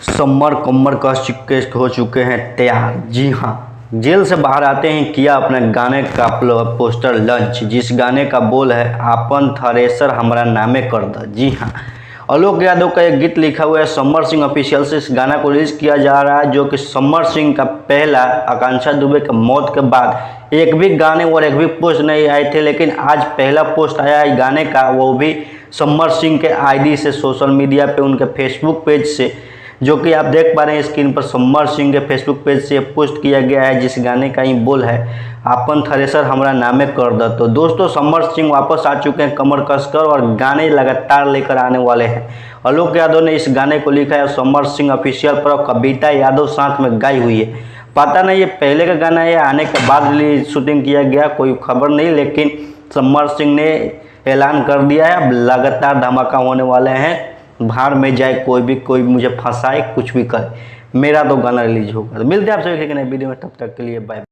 Summer कम्मर हो चुके हैं तैयार। जी हाँ, जेल से बाहर आते ही किया अपने गाने का पोस्टर लॉन्च, जिस गाने का बोल है आपन थ्रेसर हमरा नामे कर द। जी हाँ, आलोक यादव का एक गीत लिखा हुआ है समर सिंह ऑफिशियल से इस गाना को रिलीज किया जा रहा है, जो कि समर सिंह का पहला आकांक्षा दुबे की मौत के बाद एक भी गाने और एक भी पोस्ट नहीं आए थे, लेकिन आज पहला पोस्ट आया है गाने का, वो भी समर सिंह के आईडी से, सोशल मीडिया पे उनके फेसबुक पेज से, जो कि आप देख पा रहे हैं स्क्रीन पर। समर सिंह के फेसबुक पेज से पोस्ट किया गया है, जिस गाने का ही बोल है आपन थ्रेसर हमरा नामे कर द। तो दोस्तों, समर सिंह वापस आ चुके हैं कमर कसकर और गाने लगातार लेकर आने वाले हैं। आलोक यादव ने इस गाने को लिखा है, समर सिंह ऑफिशियल पर कविता यादव साथ में गाई हुई है। पता नहीं ये पहले का गाना है या आने के बाद शूटिंग किया गया, कोई खबर नहीं, लेकिन समर सिंह ने ऐलान कर दिया है अब लगातार धमाका होने वाले हैं। भाड़ में जाए कोई मुझे फंसाए, कुछ भी करे, मेरा तो गाना रिलीज होगा। तो मिलते हैं आप सभी के नए वीडियो में, तब तक के लिए बाय।